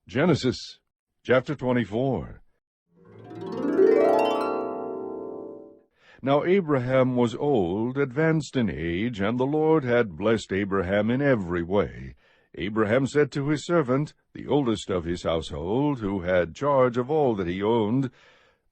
Genesis chapter 24. Now Abraham was old, advanced in age, and the Lord had blessed Abraham in every way. Abraham said to his servant, the oldest of his household, who had charge of all that he owned,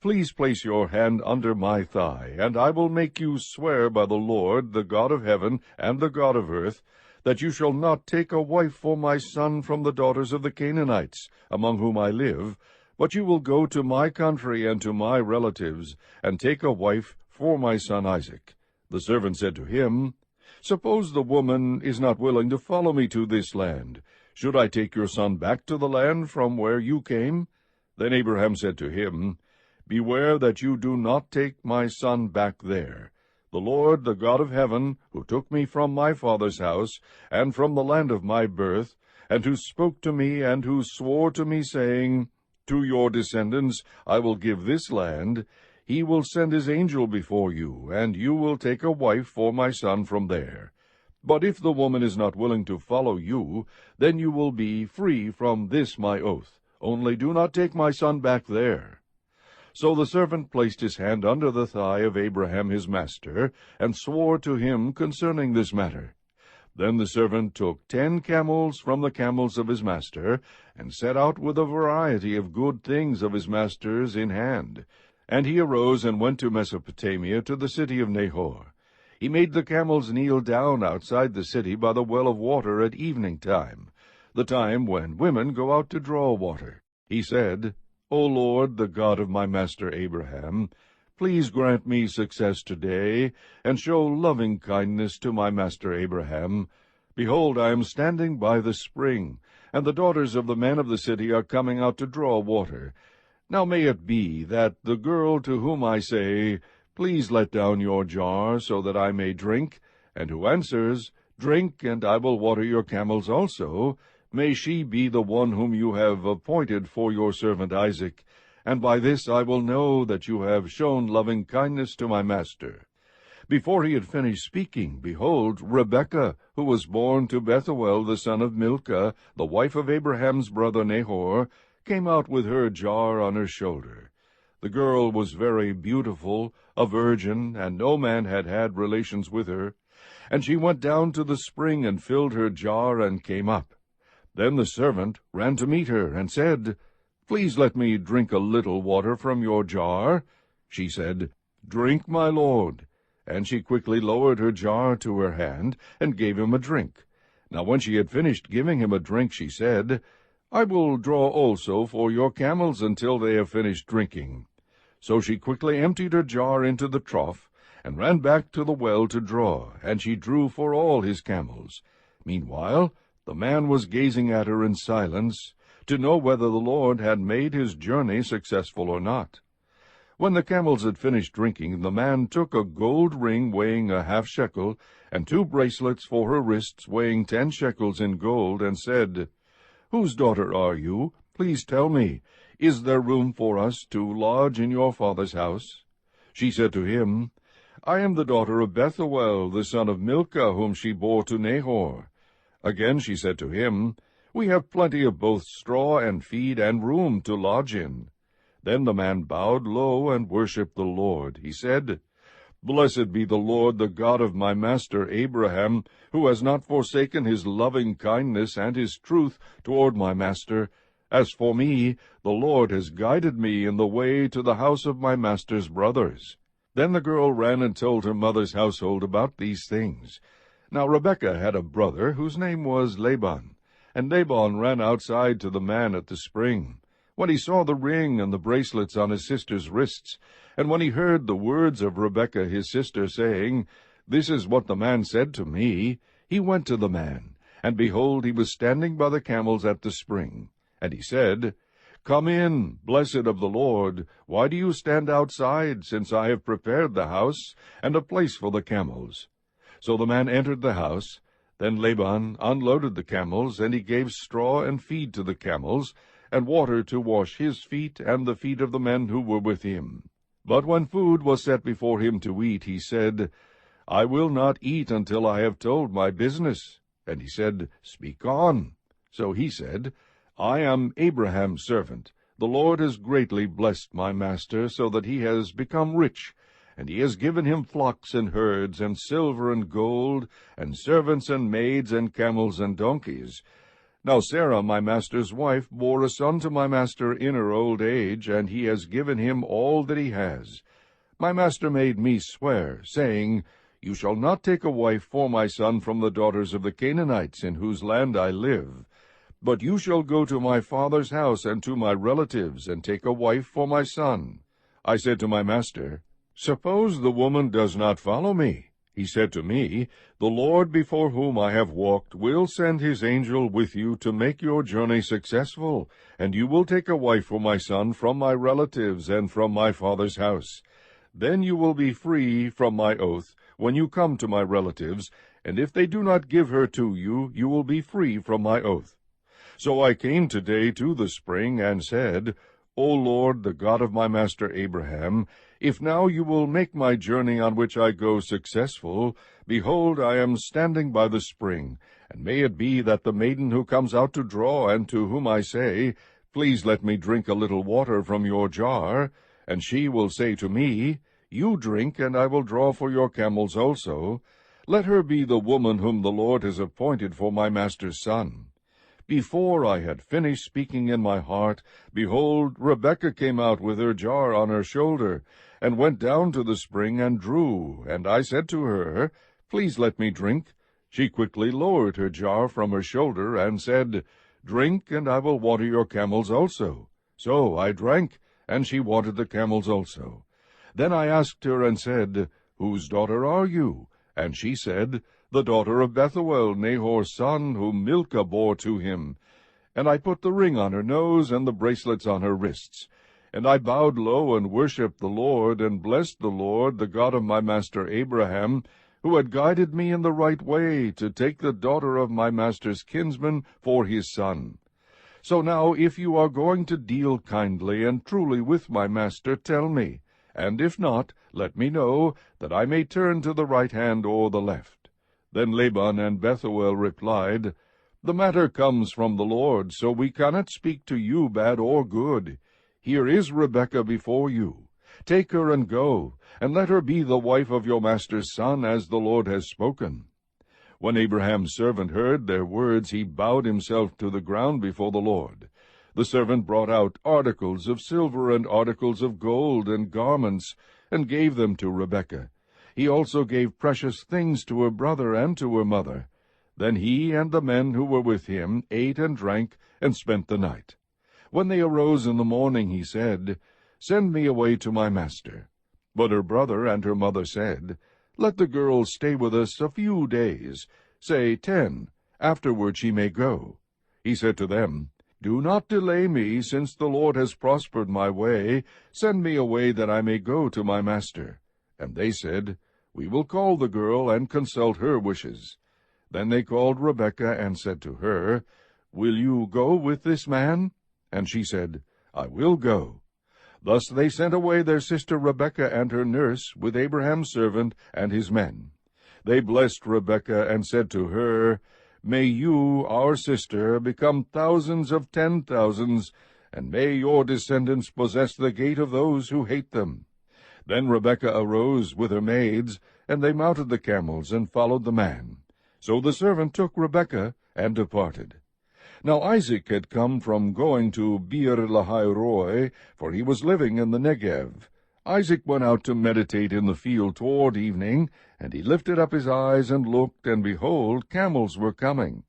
"Please place your hand under my thigh, and I will make you swear by the Lord, the God of heaven and the God of earth, that you shall not take a wife for my son from the daughters of the Canaanites, among whom I live, but you will go to my country and to my relatives, and take a wife for my son Isaac." The servant said to him, "Suppose the woman is not willing to follow me to this land. Should I take your son back to the land from where you came?" Then Abraham said to him, "Beware that you do not take my son back there. The Lord, the God of heaven, who took me from my father's house, and from the land of my birth, and who spoke to me, and who swore to me, saying, 'To your descendants I will give this land,' he will send his angel before you, and you will take a wife for my son from there. But if the woman is not willing to follow you, then you will be free from this my oath. Only do not take my son back there." So the servant placed his hand under the thigh of Abraham his master, and swore to him concerning this matter. Then the servant took 10 camels from the camels of his master, and set out with a variety of good things of his master's in hand. And he arose and went to Mesopotamia, to the city of Nahor. He made the camels kneel down outside the city by the well of water at evening time, the time when women go out to draw water. He said, "O Lord, the God of my master Abraham, please grant me success today, and show loving kindness to my master Abraham. Behold, I am standing by the spring, and the daughters of the men of the city are coming out to draw water. Now may it be that the girl to whom I say, 'Please let down your jar, so that I may drink,' and who answers, 'Drink, and I will water your camels also,' may she be the one whom you have appointed for your servant Isaac, and by this I will know that you have shown loving kindness to my master." Before he had finished speaking, behold, Rebekah, who was born to Bethuel the son of Milcah, the wife of Abraham's brother Nahor, came out with her jar on her shoulder. The girl was very beautiful, a virgin, and no man had had relations with her. And she went down to the spring and filled her jar and came up. Then the servant ran to meet her, and said, "Please let me drink a little water from your jar." She said, "Drink, my lord." And she quickly lowered her jar to her hand, and gave him a drink. Now when she had finished giving him a drink, she said, "I will draw also for your camels until they have finished drinking." So she quickly emptied her jar into the trough, and ran back to the well to draw, and she drew for all his camels. Meanwhile the man was gazing at her in silence, to know whether the Lord had made his journey successful or not. When the camels had finished drinking, the man took a gold ring weighing a half shekel, and 2 bracelets for her wrists weighing 10 shekels in gold, and said, "Whose daughter are you? Please tell me. Is there room for us to lodge in your father's house?" She said to him, "I am the daughter of Bethuel, the son of Milcah, whom she bore to Nahor." Again she said to him, "We have plenty of both straw and feed and room to lodge in." Then the man bowed low and worshipped the Lord. He said, "Blessed be the Lord, the God of my master Abraham, who has not forsaken his loving kindness and his truth toward my master. As for me, the Lord has guided me in the way to the house of my master's brothers." Then the girl ran and told her mother's household about these things. Now Rebekah had a brother whose name was Laban, and Laban ran outside to the man at the spring. When he saw the ring and the bracelets on his sister's wrists, and when he heard the words of Rebekah his sister, saying, "This is what the man said to me," he went to the man, and behold, he was standing by the camels at the spring. And he said, "Come in, blessed of the Lord. Why do you stand outside, since I have prepared the house and a place for the camels?" So the man entered the house. Then Laban unloaded the camels, and he gave straw and feed to the camels, and water to wash his feet and the feet of the men who were with him. But when food was set before him to eat, he said, "I will not eat until I have told my business." And he said, "Speak on." So he said, I am Abraham's servant. The Lord has greatly blessed my master, so that he has become rich, and he has given him flocks and herds, and silver and gold, and servants and maids, and camels and donkeys. Now Sarah my master's wife bore a son to my master in her old age, and he has given him all that he has. My master made me swear, saying, You shall not take a wife for my son from the daughters of the Canaanites, in whose land I live. But you shall go to my father's house and to my relatives, and take a wife for my son. I said to my master, Suppose the woman does not follow me. He said to me, The Lord before whom I have walked will send his angel with you to make your journey successful, and you will take a wife for my son from my relatives and from my father's house. Then you will be free from my oath when you come to my relatives, and if they do not give her to you, you will be free from my oath. So I came today to the spring, and said, O Lord, the God of my master Abraham, if now you will make my journey on which I go successful, behold, I am standing by the spring, and may it be that the maiden who comes out to draw, and to whom I say, Please let me drink a little water from your jar, and she will say to me, You drink, and I will draw for your camels also, let her be the woman whom the Lord has appointed for my master's son. Before I had finished speaking in my heart, behold, Rebekah came out with her jar on her shoulder, and went down to the spring and drew. And I said to her, Please let me drink. She quickly lowered her jar from her shoulder, and said, Drink, and I will water your camels also. So I drank, and she watered the camels also. Then I asked her, and said, Whose daughter are you? And she said, The daughter of Bethuel, Nahor's son, whom Milcah bore to him. And I put the ring on her nose, and the bracelets on her wrists. And I bowed low, and worshipped the Lord, and blessed the Lord, the God of my master Abraham, who had guided me in the right way, to take the daughter of my master's kinsman for his son. So now, if you are going to deal kindly and truly with my master, tell me, and if not, let me know, that I may turn to the right hand or the left. Then Laban and Bethuel replied, The matter comes from the Lord, so we cannot speak to you bad or good. Here is Rebekah before you. Take her and go, and let her be the wife of your master's son, as the Lord has spoken. When Abraham's servant heard their words, he bowed himself to the ground before the Lord. The servant brought out articles of silver and articles of gold and garments, and gave them to Rebekah. He also gave precious things to her brother and to her mother. Then he and the men who were with him ate and drank, and spent the night. When they arose in the morning, he said, Send me away to my master. But her brother and her mother said, Let the girl stay with us a few days, say 10. Afterward she may go. He said to them, Do not delay me, since the Lord has prospered my way. Send me away, that I may go to my master. And they said, We will call the girl, and consult her wishes. Then they called Rebekah, and said to her, Will you go with this man? And she said, I will go. Thus they sent away their sister Rebekah and her nurse, with Abraham's servant and his men. They blessed Rebekah, and said to her, May you, our sister, become thousands of 10,000s, and may your descendants possess the gate of those who hate them. Then Rebekah arose with her maids, and they mounted the camels, and followed the man. So the servant took Rebekah, and departed. Now Isaac had come from going to Beer-lahai-roi, for he was living in the Negev. Isaac went out to meditate in the field toward evening, and he lifted up his eyes and looked, and behold, camels were coming.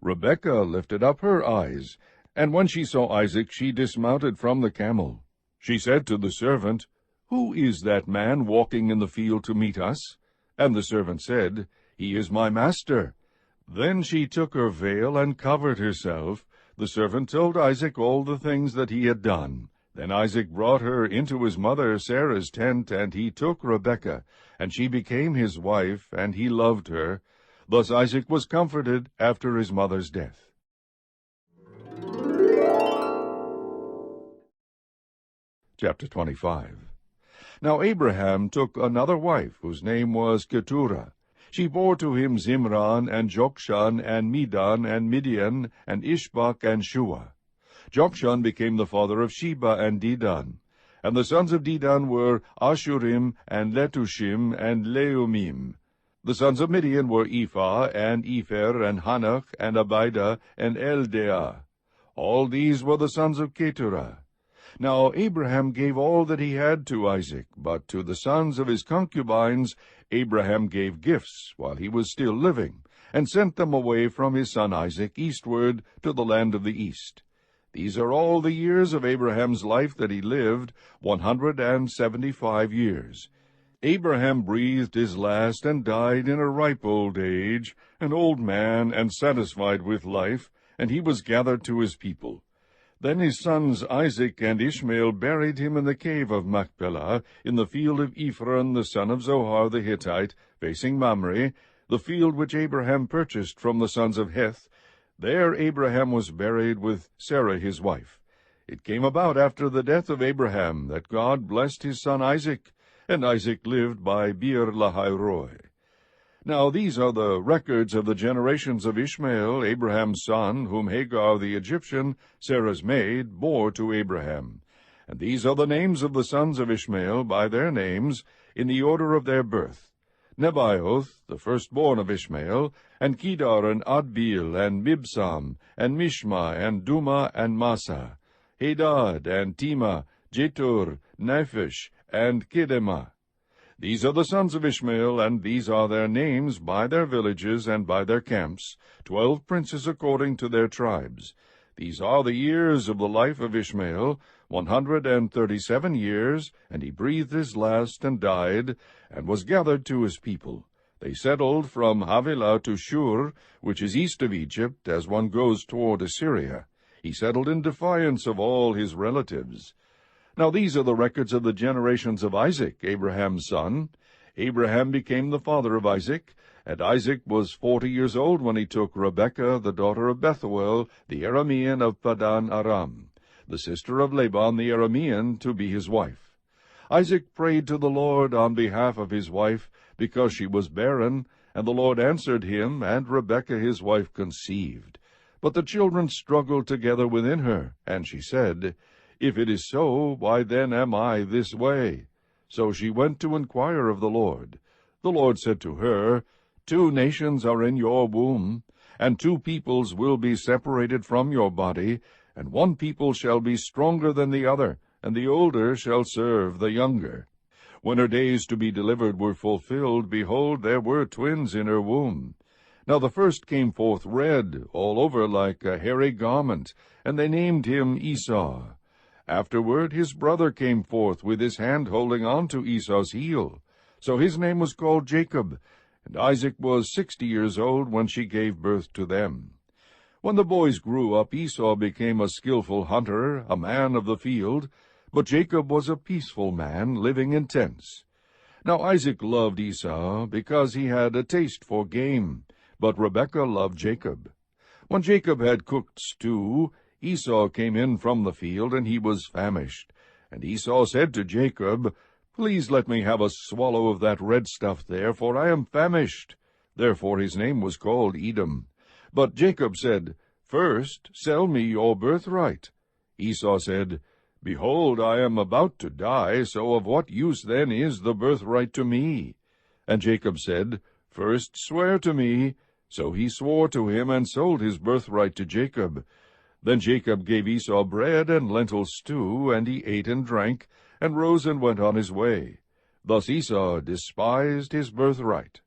Rebekah lifted up her eyes, and when she saw Isaac, she dismounted from the camel. She said to the servant, Who is that man walking in the field to meet us? And the servant said, He is my master. Then she took her veil and covered herself. The servant told Isaac all the things that he had done. Then Isaac brought her into his mother Sarah's tent, and he took Rebekah, and she became his wife, and he loved her. Thus Isaac was comforted after his mother's death. Chapter 25. Now Abraham took another wife, whose name was Keturah. She bore to him Zimran, and Jokshan, and Medan, and Midian, and Ishbak, and Shua. Jokshan became the father of Sheba and Dedan. And the sons of Dedan were Ashurim, and Letushim, and Leumim. The sons of Midian were Ephah, and Epher, and Hanach, and Abida, and Eldeah. All these were the sons of Keturah. Now Abraham gave all that he had to Isaac, but to the sons of his concubines Abraham gave gifts while he was still living, and sent them away from his son Isaac eastward to the land of the east. These are all the years of Abraham's life that he lived, 175 years. Abraham breathed his last and died in a ripe old age, an old man and satisfied with life, and he was gathered to his people. Then his sons Isaac and Ishmael buried him in the cave of Machpelah, in the field of Ephron the son of Zohar the Hittite, facing Mamre, the field which Abraham purchased from the sons of Heth. There Abraham was buried with Sarah his wife. It came about after the death of Abraham that God blessed his son Isaac, and Isaac lived by Beer-lahai-roi. Now these are the records of the generations of Ishmael, Abraham's son, whom Hagar the Egyptian, Sarah's maid, bore to Abraham. And these are the names of the sons of Ishmael by their names, in the order of their birth: Nebaioth, the firstborn of Ishmael, and Kedar, and Adbeel, and Mibsam, and Mishma, and Duma, and Massa, Hadad, and Tema, Jetur, Nephish, and Kedemah. These are the sons of Ishmael, and these are their names by their villages and by their camps, 12 princes according to their tribes. These are the years of the life of Ishmael, 137 years, and he breathed his last and died, and was gathered to his people. They settled from Havilah to Shur, which is east of Egypt, as one goes toward Assyria. He settled in defiance of all his relatives. Now these are the records of the generations of Isaac, Abraham's son. Abraham became the father of Isaac, and Isaac was 40 years old when he took Rebekah, the daughter of Bethuel, the Aramean of Padan Aram, the sister of Laban the Aramean, to be his wife. Isaac prayed to the Lord on behalf of his wife, because she was barren, and the Lord answered him, and Rebekah his wife conceived. But the children struggled together within her, and she said, If it is so, why then am I this way? So she went to inquire of the Lord. The Lord said to her, 2 nations are in your womb, and 2 peoples will be separated from your body, and one people shall be stronger than the other, and the older shall serve the younger. When her days to be delivered were fulfilled, behold, there were twins in her womb. Now the first came forth red, all over like a hairy garment, and they named him Esau. Afterward his brother came forth with his hand holding on to Esau's heel. So his name was called Jacob, and Isaac was 60 years old when she gave birth to them. When the boys grew up, Esau became a skillful hunter, a man of the field, but Jacob was a peaceful man, living in tents. Now Isaac loved Esau, because he had a taste for game, but Rebekah loved Jacob. When Jacob had cooked stew, Esau came in from the field, and he was famished. And Esau said to Jacob, Please let me have a swallow of that red stuff there, for I am famished. Therefore his name was called Edom. But Jacob said, First sell me your birthright. Esau said, Behold, I am about to die, so of what use then is the birthright to me? And Jacob said, First swear to me. So he swore to him, and sold his birthright to Jacob. Then Jacob gave Esau bread and lentil stew, and he ate and drank, and rose and went on his way. Thus Esau despised his birthright.